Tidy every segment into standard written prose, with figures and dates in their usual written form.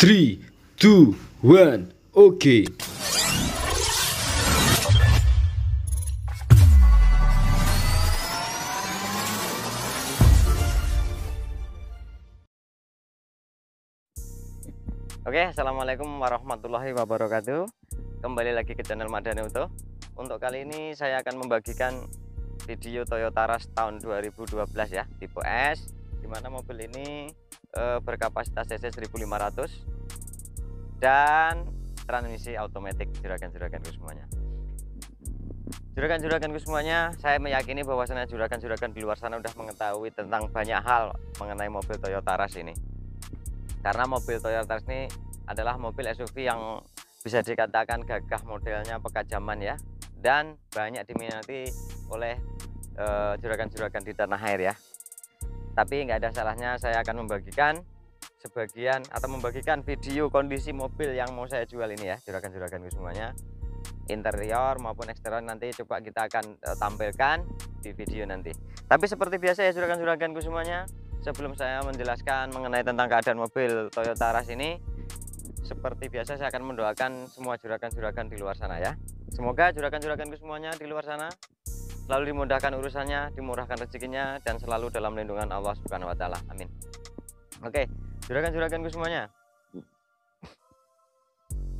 3, 2, 1, oke. Oke, assalamualaikum warahmatullahi wabarakatuh. Kembali lagi ke channel Madani Auto. Untuk kali ini saya akan membagikan video Toyota Rush tahun 2012 ya, tipe S, dimana mobil ini berkapasitas cc 1500 dan transmisi otomatis. Juragan-juraganku semuanya, saya meyakini bahwasanya juragan-juragan di luar sana sudah mengetahui tentang banyak hal mengenai mobil Toyota Rush ini. Karena mobil Toyota Rush ini adalah mobil SUV yang bisa dikatakan gagah, modelnya pekat zaman ya, dan banyak diminati oleh juragan-juragan di tanah air ya. Tapi nggak ada salahnya saya akan membagikan sebagian atau membagikan video kondisi mobil yang mau saya jual ini ya, juragan-juraganku semuanya. Interior maupun eksterior nanti coba kita akan tampilkan di video nanti. Tapi seperti biasa ya juragan-juraganku semuanya, sebelum saya menjelaskan mengenai tentang keadaan mobil Toyota Rush ini, seperti biasa saya akan mendoakan semua juragan-juragan di luar sana ya. Semoga juragan-juraganku semuanya di luar sana selalu dimudahkan urusannya, dimurahkan rezekinya, dan selalu dalam lindungan Allah Subhanahu wa Ta'ala. Amin. Oke, juragan-juraganku semuanya,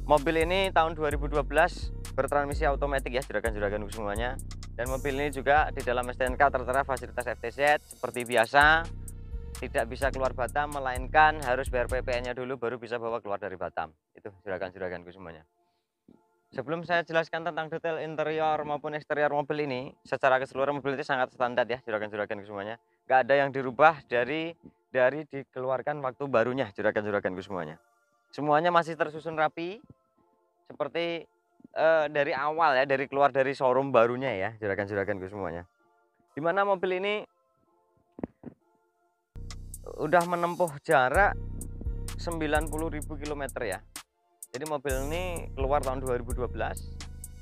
mobil ini tahun 2012 bertransmisi otomatis ya juragan-juraganku semuanya. Dan mobil ini juga di dalam STNK tertera fasilitas FTZ seperti biasa. Tidak bisa keluar Batam, melainkan harus bayar PPN-nya dulu baru bisa bawa keluar dari Batam. Itu juragan-juraganku semuanya. Sebelum saya jelaskan tentang detail interior maupun eksterior mobil ini, secara keseluruhan mobil ini sangat standar ya juragan-juraganku semuanya. Gak ada yang dirubah dari dikeluarkan waktu barunya juragan-juraganku semuanya. Semuanya masih tersusun rapi seperti dari awal ya, dari keluar dari showroom barunya ya juragan-juraganku semuanya. Dimana mobil ini udah menempuh jarak 90.000 km ya. Jadi mobil ini keluar tahun 2012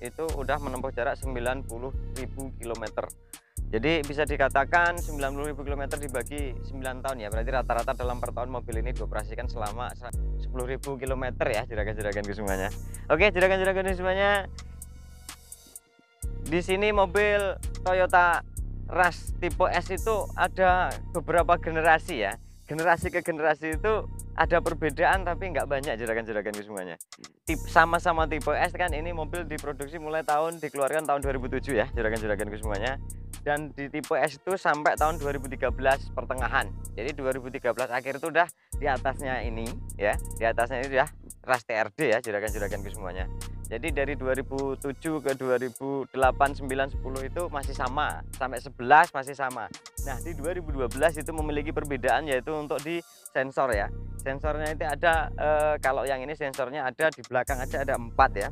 itu udah menempuh jarak 90.000 km. Jadi bisa dikatakan 90.000 km dibagi 9 tahun ya, berarti rata-rata dalam per tahun mobil ini dioperasikan selama 10.000 km ya juragan-juraganku semuanya. Oke, juragan-juraganku semuanya, di sini mobil Toyota Rush tipe S itu ada beberapa generasi ya. Generasi ke generasi itu ada perbedaan tapi nggak banyak juragan-juraganku semuanya. Sama-sama tipe S kan, ini mobil diproduksi mulai dikeluarkan tahun 2007 ya juragan-juraganku semuanya. Dan di tipe S itu sampai tahun 2013 pertengahan. Jadi 2013 akhir itu udah di atasnya ini ya. Di atasnya ini udah Rush TRD ya juragan-juraganku semuanya. Jadi dari 2007 ke 2008, 9, 10 itu masih sama, sampai 11 masih sama. Nah di 2012 itu memiliki perbedaan, yaitu untuk di sensor ya. Sensornya itu ada, kalau yang ini sensornya ada di belakang aja ada 4 ya.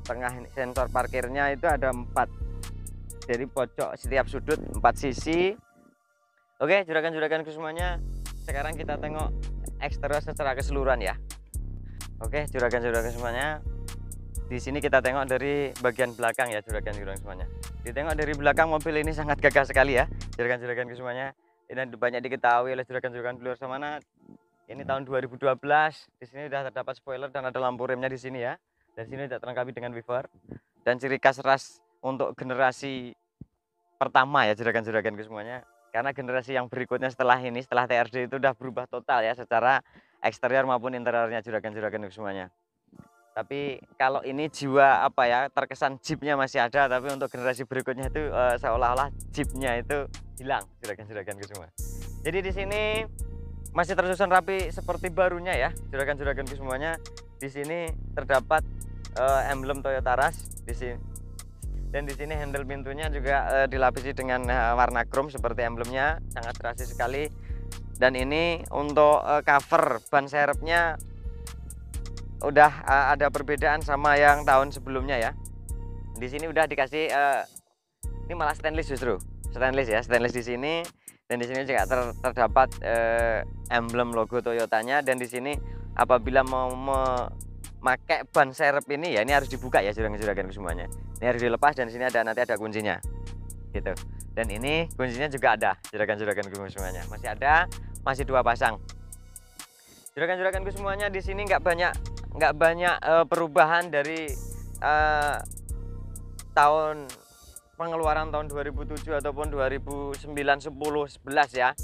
Tengah ini sensor parkirnya itu ada 4. Jadi pojok setiap sudut 4 sisi. Oke juragan-juraganku semuanya, sekarang kita tengok eksterior secara keseluruhan ya. Oke juragan-juragan semuanya, di sini kita tengok dari bagian belakang ya juragan-juragan semuanya. Ditengok dari belakang, mobil ini sangat gagah sekali ya juragan-juragan semuanya. Ini banyak diketahui oleh juragan-juragan di luar sana. Ini tahun 2012. Di sini sudah terdapat spoiler dan ada lampu remnya di sini ya. Dan sini tidak terlengkapi dengan wiper. Dan ciri khas Rush untuk generasi pertama ya juragan-juragan semuanya. Karena generasi yang berikutnya setelah ini, setelah TRD itu udah berubah total ya secara eksterior maupun interiornya juragan-juragan semuanya. Tapi kalau ini jiwa apa ya, terkesan jeepnya masih ada, tapi untuk generasi berikutnya itu seolah-olah jeepnya itu hilang juragan-juraganku semua. Jadi di sini masih tersusun rapi seperti barunya ya juragan-juraganku semuanya. Di sini terdapat emblem Toyota Rush di sini. Dan di sini handle pintunya juga dilapisi dengan warna chrome seperti emblemnya, sangat rasis sekali. Dan ini untuk cover ban serepnya udah ada perbedaan sama yang tahun sebelumnya ya. Di sini udah dikasih ini malah stainless, justru stainless ya, stainless di sini. Dan di sini juga terdapat emblem logo Toyotanya. Dan di sini apabila mau memakai ban serep ini ya, ini harus dibuka ya juragan-juraganku semuanya. Ini harus dilepas dan di sini nanti ada kuncinya gitu. Dan ini kuncinya juga ada juragan-juraganku semuanya, masih ada, masih 2 pasang. Juragan-juraganku semuanya, di sini nggak banyak perubahan dari tahun pengeluaran tahun 2007 ataupun 2009, 10, 11 ya.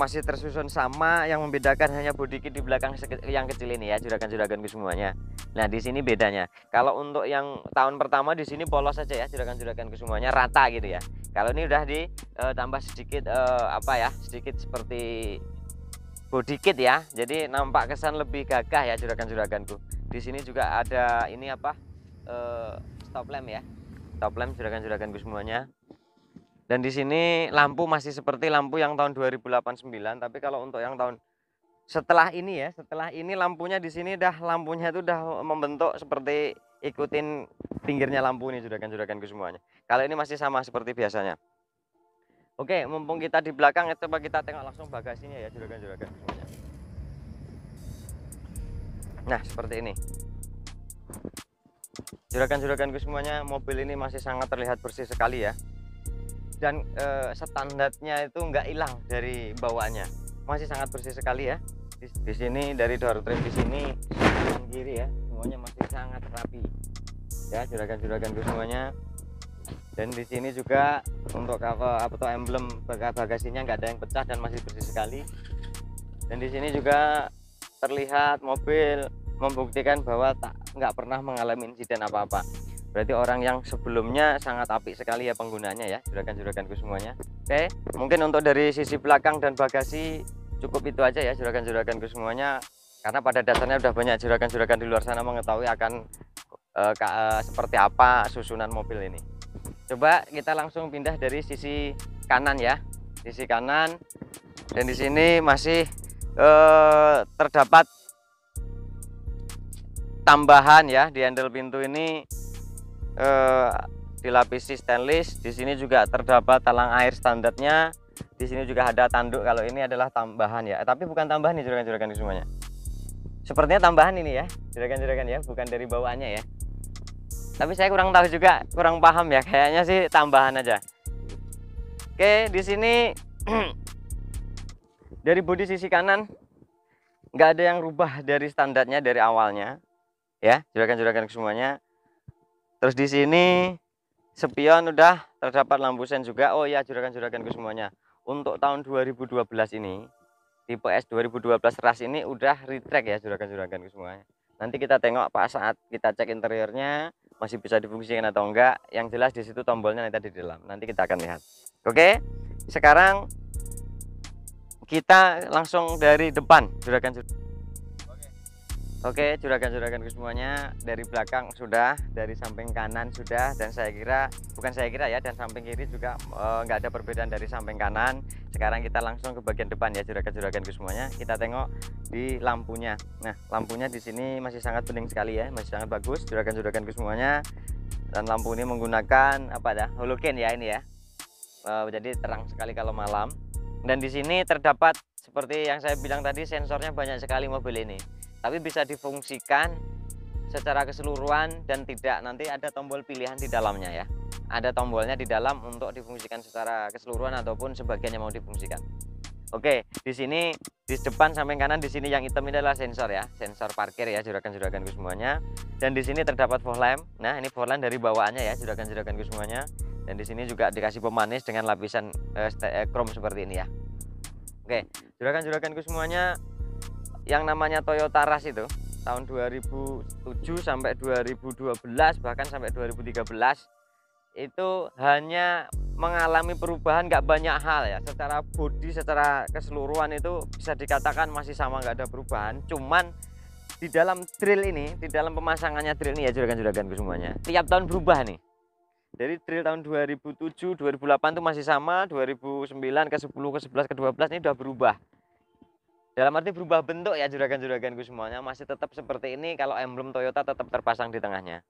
Masih tersusun sama, yang membedakan hanya body kit di belakang yang kecil ini ya, juragan-juraganku semuanya. Nah, di sini bedanya. Kalau untuk yang tahun pertama di sini polos saja ya, juragan-juraganku semuanya, rata gitu ya. Kalau ini udah ditambah sedikit sedikit seperti body kit ya. Jadi nampak kesan lebih gagah ya, juragan-juraganku. Di sini juga ada ini stop lamp ya. Stop lamp juragan-juraganku semuanya. Dan di sini lampu masih seperti lampu yang tahun 2008-9, tapi kalau untuk yang tahun setelah ini lampunya di sini lampunya itu udah membentuk seperti ikutin pinggirnya lampu ini, juragan-juraganku semuanya. Kalau ini masih sama seperti biasanya. Oke, mumpung kita di belakang, coba kita tengok langsung bagasinya ya, juragan-juragan semuanya. Nah, seperti ini. Juragan-juraganku semuanya, mobil ini masih sangat terlihat bersih sekali ya. Dan standarnya itu nggak hilang dari bawaannya, masih sangat bersih sekali ya. Di sini dari door trim di sini kanan kiri ya, semuanya masih sangat rapi ya, juragan-juraganku semuanya. Dan di sini juga untuk emblem bagasinya nggak ada yang pecah dan masih bersih sekali. Dan di sini juga terlihat mobil membuktikan bahwa nggak pernah mengalami insiden apa-apa. Berarti orang yang sebelumnya sangat apik sekali ya penggunanya ya, juragan-juraganku semuanya. Oke, mungkin untuk dari sisi belakang dan bagasi cukup itu aja ya, juragan-juraganku semuanya. Karena pada dasarnya udah banyak juragan-juragan di luar sana mengetahui akan seperti apa susunan mobil ini. Coba kita langsung pindah dari sisi kanan ya, sisi kanan. Dan di sini masih terdapat tambahan ya, di handle pintu ini dilapisi stainless. Di sini juga terdapat talang air standarnya. Di sini juga ada tanduk. Kalau ini adalah tambahan ya, tapi bukan tambahan nih juragan-juragan semuanya. Sepertinya tambahan ini ya, juragan-juragan ya, bukan dari bawaannya ya. Tapi saya kurang tahu juga, kurang paham ya. Kayaknya sih tambahan aja. Oke, di sini dari bodi sisi kanan nggak ada yang rubah dari standarnya dari awalnya ya, juragan-juragan semuanya. Terus di sini spion udah terdapat lampu sen juga. Oh ya, juragan-juraganku semuanya, untuk tahun 2012 ini tipe S 2012 ras ini udah retract ya, juragan-juraganku semuanya. Nanti kita tengok Pak saat kita cek interiornya masih bisa difungsikan atau enggak. Yang jelas di situ tombolnya nanti di dalam. Nanti kita akan lihat. Oke, sekarang kita langsung dari depan, juragan-juragan. Oke, juragan-juraganku semuanya, dari belakang sudah, dari samping kanan sudah, dan bukan saya kira ya, dan samping kiri juga nggak ada perbedaan dari samping kanan. Sekarang kita langsung ke bagian depan ya, juragan-juraganku semuanya. Kita tengok di lampunya. Nah, lampunya di sini masih sangat bening sekali ya, masih sangat bagus, juragan-juraganku semuanya. Dan lampu ini menggunakan halogen ya ini ya. Jadi terang sekali kalau malam. Dan di sini terdapat seperti yang saya bilang tadi, sensornya banyak sekali mobil ini. Tapi bisa difungsikan secara keseluruhan dan tidak, nanti ada tombol pilihan di dalamnya ya. Ada tombolnya di dalam untuk difungsikan secara keseluruhan ataupun sebagian yang mau difungsikan. Oke, di sini di depan samping kanan di sini yang hitam ini adalah sensor ya, sensor parkir ya, juragan-juraganku semuanya. Dan di sini terdapat fog lamp. Nah, ini fog lamp dari bawaannya ya, juragan-juraganku semuanya. Dan di sini juga dikasih pemanis dengan lapisan krom seperti ini ya. Oke, juragan-juraganku semuanya, yang namanya Toyota Rush itu tahun 2007 sampai 2012 bahkan sampai 2013 itu hanya mengalami perubahan nggak banyak hal ya. Secara bodi, secara keseluruhan itu bisa dikatakan masih sama, nggak ada perubahan. Cuman di dalam drill ini, di dalam pemasangannya drill ini ya, juragan-juraganku semuanya, tiap tahun berubah nih. Dari drill tahun 2007, 2008 itu masih sama, 2009 ke 10, ke 11, ke 12 ini udah berubah. Dalam arti berubah bentuk ya, juragan-juraganku semuanya, masih tetap seperti ini. Kalau emblem Toyota tetap terpasang di tengahnya.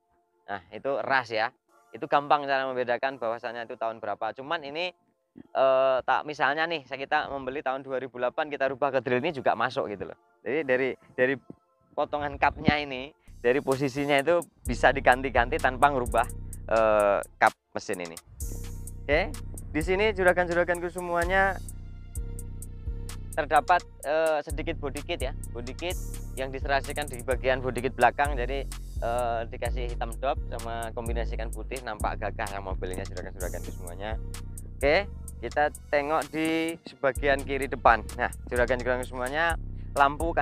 Nah, itu Rush ya. Itu gampang cara membedakan bahwasannya itu tahun berapa. Cuman ini misalnya nih, kita membeli tahun 2008, kita rubah ke drill ini juga masuk gitu loh. Jadi dari potongan cupnya ini, dari posisinya itu bisa diganti-ganti tanpa ngerubah cup mesin ini. Oke, di sini juragan-juraganku semuanya, terdapat sedikit body kit ya, body kit yang diserasikan di bagian body kit belakang. Jadi dikasih hitam dop sama kombinasikan putih, nampak gagah ya mobilnya juragan-juragan semuanya. Oke, kita tengok di sebagian kiri depan. Nah, juragan-juragan semuanya, lampu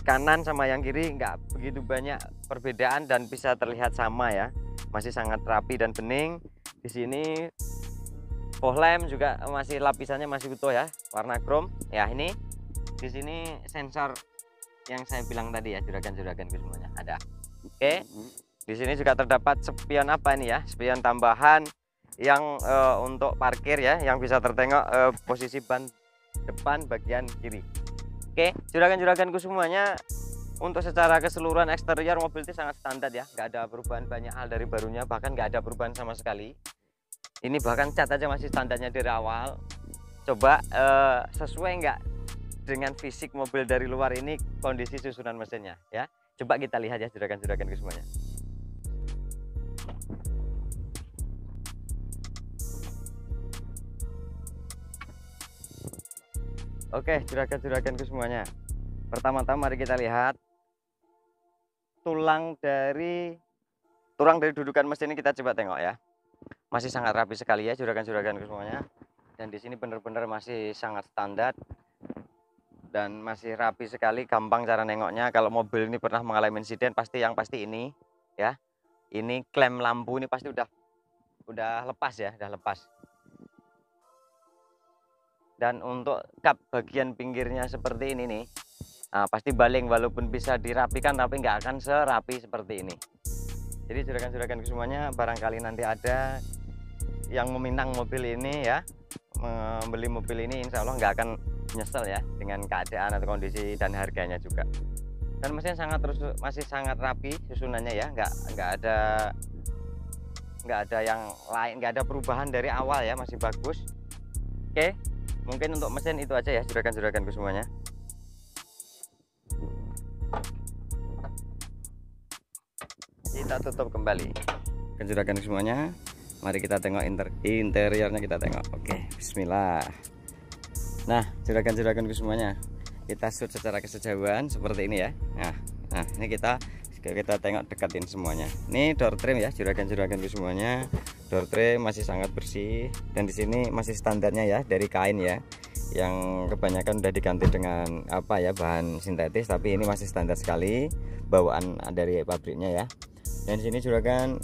kanan sama yang kiri nggak begitu banyak perbedaan dan bisa terlihat sama ya, masih sangat rapi dan bening. Di sini fog lamp juga masih lapisannya masih utuh ya, warna chrome ya. Ini di sini sensor yang saya bilang tadi ya, juragan-juragan semuanya ada. Oke, di sini juga terdapat spion apa ini ya, spion tambahan yang untuk parkir ya, yang bisa tertengok posisi ban depan bagian kiri. Oke, juragan-juraganku semuanya, untuk secara keseluruhan eksterior mobil itu sangat standar ya, nggak ada perubahan banyak hal dari barunya, bahkan nggak ada perubahan sama sekali. Ini bahkan cat aja masih standarnya dari awal. Coba sesuai nggak dengan fisik mobil dari luar ini, kondisi susunan mesinnya ya. Coba kita lihat ya juragan-juraganku semuanya. Oke, juragan-juraganku semuanya, pertama-tama mari kita lihat tulang dari dudukan mesin ini. Kita coba tengok ya, masih sangat rapi sekali ya juragan-juraganku semuanya. Dan di sini benar-benar masih sangat standar dan masih rapi sekali, gampang cara nengoknya. Kalau mobil ini pernah mengalami insiden, pasti ini ya, ini klem lampu ini pasti udah lepas ya, udah lepas. Dan untuk kap bagian pinggirnya seperti ini nih, nah, pasti baling, walaupun bisa dirapikan tapi nggak akan serapi seperti ini. Jadi juragan-juragan semuanya, barangkali nanti ada yang meminang mobil ini ya, membeli mobil ini, insya Allah nggak akan nyesel ya dengan keadaan atau kondisi dan harganya juga. Dan mesin masih sangat rapi susunannya ya, nggak ada yang lain, nggak ada perubahan dari awal ya, masih bagus. Oke, mungkin untuk mesin itu aja ya juragan-juraganku semuanya. Kita tutup kembali juragan semuanya, mari kita tengok interiornya, kita tengok. Oke, bismillah. Nah, juragan-juraganku semuanya, kita shoot secara kesejauhan seperti ini ya. Nah ini kita tengok deketin semuanya. Ini door trim ya juragan-juraganku semuanya, door trim masih sangat bersih, dan di sini masih standarnya ya, dari kain ya, yang kebanyakan udah diganti dengan apa ya, bahan sintetis, tapi ini masih standar sekali bawaan dari pabriknya ya. Dan di sini juragan,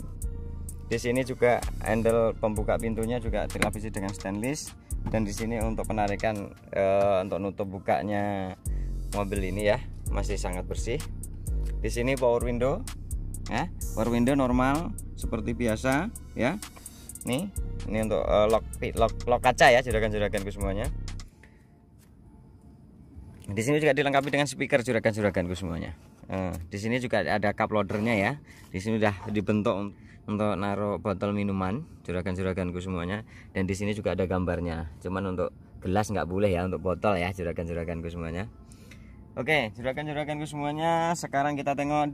di sini juga handle pembuka pintunya juga dilapisi dengan stainless. Dan di sini untuk penarikan untuk nutup bukanya mobil ini ya, masih sangat bersih. Di sini power window ya, power window normal seperti biasa ya. Ini untuk lock kaca ya juragan-juraganku semuanya. Di sini juga dilengkapi dengan speaker juragan-juraganku semuanya. Di sini juga ada cup loadernya ya. Di sini udah dibentuk untuk naruh botol minuman juragan-juraganku semuanya. Dan di sini juga ada gambarnya. Cuman untuk gelas nggak boleh ya, untuk botol ya juragan-juraganku semuanya. Oke, juragan-juraganku semuanya, sekarang kita tengok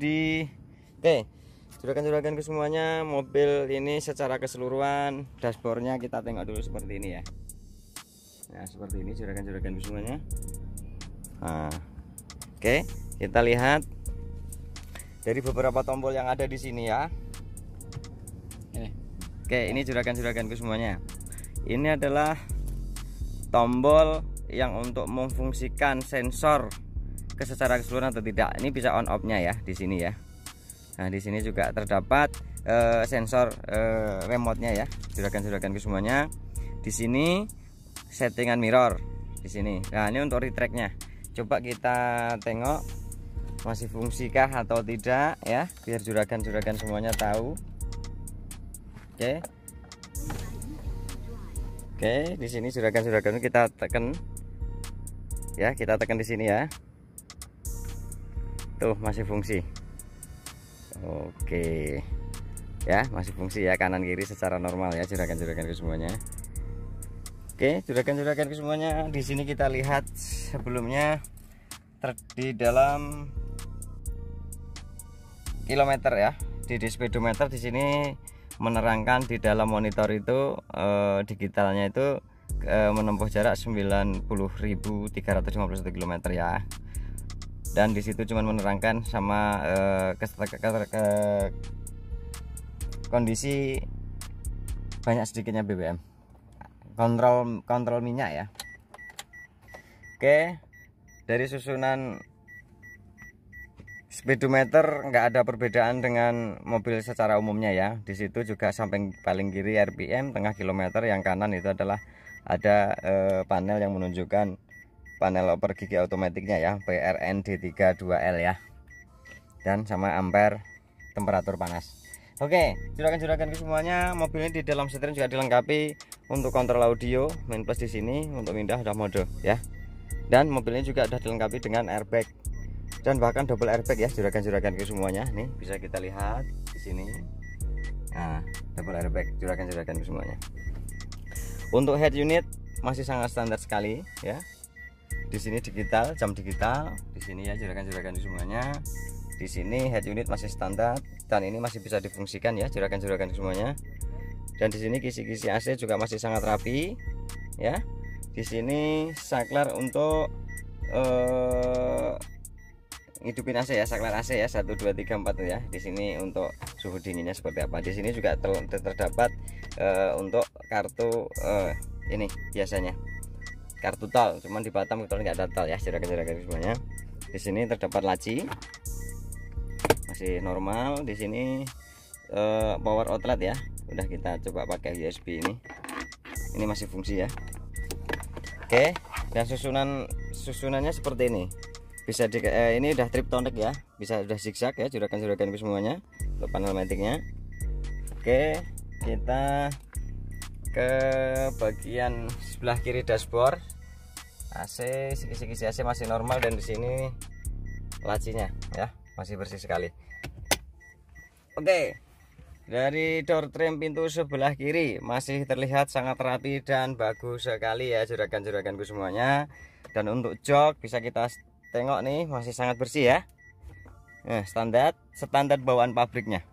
juragan-juraganku semuanya, mobil ini secara keseluruhan dashboardnya kita tengok dulu seperti ini ya. Nah, seperti ini juragan-juraganku semuanya. Oke, kita lihat dari beberapa tombol yang ada di sini ya. Oke, ini juragan-juraganku semuanya. Ini adalah tombol yang untuk memfungsikan sensor secara keseluruhan atau tidak. Ini bisa on off-nya ya di sini ya. Nah, di sini juga terdapat sensor remote-nya ya, juragan-juraganku semuanya. Di sini settingan mirror di sini. Nah, ini untuk retract-nya. Coba kita tengok masih fungsikah atau tidak ya, biar juragan-juragan semuanya tahu. Oke, di sini juragan-juragan kita tekan ya, kita tekan di sini ya. Tuh masih fungsi. Oke. Ya, masih fungsi ya, kanan kiri secara normal ya juragan-juraganku semuanya. Oke, juragan-juraganku semuanya, di sini kita lihat sebelumnya di dalam kilometer ya, di speedometer di sini menerangkan di dalam monitor itu digitalnya itu menempuh jarak 90.351 km ya. Dan di situ cuma menerangkan sama kondisi banyak sedikitnya BBM, kontrol minyak ya. Oke, dari susunan speedometer nggak ada perbedaan dengan mobil secara umumnya ya. Di situ juga samping paling kiri RPM, tengah kilometer, yang kanan itu adalah ada panel yang menunjukkan panel oper gigi otomatiknya ya, PRND32L ya, dan sama ampere temperatur panas. Oke, juragan-juragan semuanya, mobil ini di dalam setir juga dilengkapi untuk kontrol audio, main plus di sini, untuk pindah udah mode ya. Dan mobil ini juga sudah dilengkapi dengan airbag dan bahkan double airbag ya, juragan-juragan semuanya. Nih bisa kita lihat di sini. Nah, double airbag juragan-juragan semuanya. Untuk head unit masih sangat standar sekali ya. Di sini digital, jam digital di sini ya, juragan-juragan semuanya. Di sini head unit masih standar dan ini masih bisa difungsikan ya, juragan-juragan semuanya. Dan di sini kisi-kisi AC juga masih sangat rapi ya. Di sini saklar untuk ngidupin AC ya, saklar AC ya, 1 2 3 4 ya. Di sini untuk suhu dinginnya seperti apa. Di sini juga terdapat untuk kartu ini biasanya kartu tol, cuman di Batam kalau nggak ada tol ya, juragan-juragan semuanya. Di sini terdapat laci masih normal. Di sini power outlet ya, udah kita coba pakai USB ini masih fungsi ya. Oke, dan susunannya seperti ini. Bisa ini udah triptonic ya, bisa udah zigzag ya, juragan-juragan semuanya untuk panel matiknya. Oke, kita ke bagian sebelah kiri dashboard. AC, kisi-kisi AC masih normal, dan di sini lacinya ya masih bersih sekali. Oke, dari door trim pintu sebelah kiri masih terlihat sangat rapi dan bagus sekali ya, juragan-juraganku semuanya. Dan untuk jok bisa kita tengok nih, masih sangat bersih ya. Nah, standar bawaan pabriknya.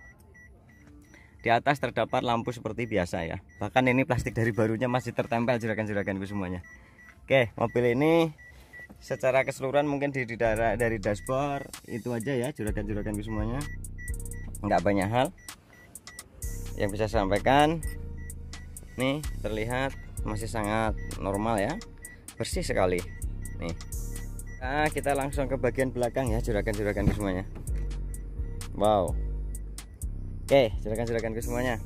Di atas terdapat lampu seperti biasa ya. Bahkan ini plastik dari barunya masih tertempel, juragan-juraganku semuanya. Oke, mobil ini secara keseluruhan mungkin dari dashboard itu aja ya, juragan-juraganku semuanya. Nggak banyak hal yang bisa saya sampaikan. Nih terlihat masih sangat normal ya, bersih sekali nih. Nah, kita langsung ke bagian belakang ya, juragan-juragan semuanya. Wow. Oke, juragan-juragan semuanya,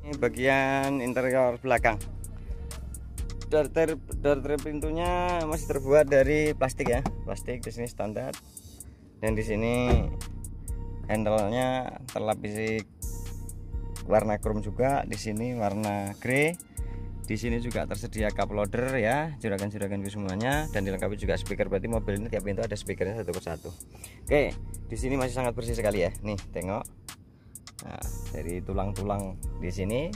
ini bagian interior belakang. Door trim pintunya masih terbuat dari plastik ya, plastik di sini standar. Dan di sini handle-nya terlapisi warna chrome juga, di sini warna grey. Di sini juga tersedia cup loader ya, juragan-juraganku semuanya, dan dilengkapi juga speaker. Berarti mobil ini tiap pintu ada speakernya satu persatu. Oke, di sini masih sangat bersih sekali ya. Nih, tengok. Nah, dari tulang-tulang di sini,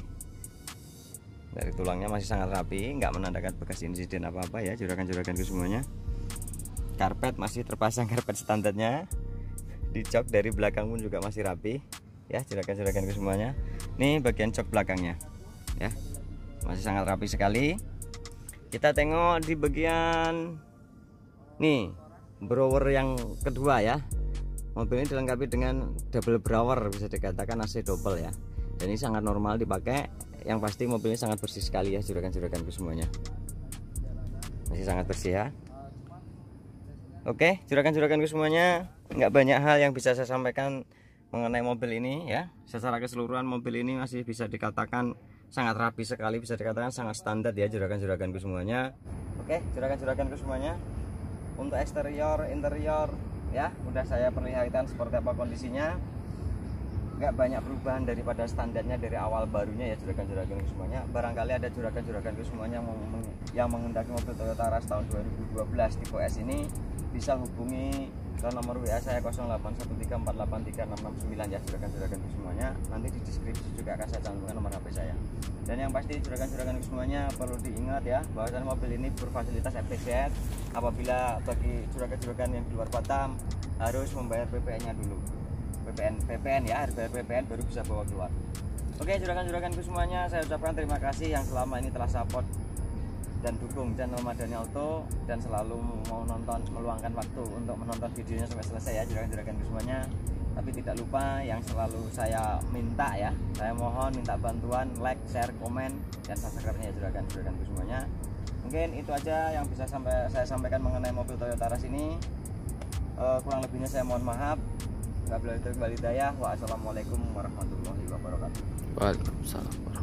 dari tulangnya masih sangat rapi, nggak menandakan bekas insiden apa-apa ya, juragan-juraganku semuanya. Karpet masih terpasang karpet standarnya. Di jok dari belakang pun juga masih rapi ya, juragan-juraganku semuanya. Nih bagian jok belakangnya ya, masih sangat rapi sekali. Kita tengok di bagian nih blower yang kedua ya. Mobil ini dilengkapi dengan double blower, bisa dikatakan AC double ya. Dan ini sangat normal dipakai. Yang pasti mobilnya sangat bersih sekali ya, juragan-juraganku semuanya. Masih sangat bersih ya. Oke, juragan-juraganku semuanya, nggak banyak hal yang bisa saya sampaikan mengenai mobil ini ya. Secara keseluruhan mobil ini masih bisa dikatakan sangat rapi sekali, bisa dikatakan sangat standar ya, juragan-juraganku semuanya. Oke, juragan-juraganku semuanya, untuk eksterior interior ya udah saya perlihatkan seperti apa kondisinya. Nggak banyak perubahan daripada standarnya dari awal barunya ya, juragan-juraganku semuanya. Barangkali ada juragan-juraganku semuanya yang mengendaki mobil Toyota Rush tahun 2012 tipe S ini, bisa hubungi ke nomor WA saya 0813483669 ya, juragan-juraganku semuanya. Nanti di deskripsi juga akan saya cantumkan nomor HP saya. Dan yang pasti juragan-juraganku semuanya perlu diingat ya, bahwa mobil ini berfasilitas FTZ. Apabila bagi juragan-juragan yang di luar Batam harus membayar PPN-nya dulu. PPN ya, harus bayar PPN baru bisa bawa keluar. Oke, juragan-juraganku semuanya, saya ucapkan terima kasih yang selama ini telah support dan dukung channel Madani Auto dan selalu mau nonton, meluangkan waktu untuk menonton videonya sampai selesai ya juragan-juraganku semuanya. Tapi tidak lupa yang selalu saya minta ya, saya mohon minta bantuan like, share, komen, dan subscribe-nya ya juragan-juraganku semuanya. Mungkin itu aja yang bisa saya sampaikan mengenai mobil Toyota Rush ini. Kurang lebihnya saya mohon maaf. Wabillahi taufiq wal hidayah. Wassalamualaikum warahmatullahi wabarakatuh. Waalaikumsalam.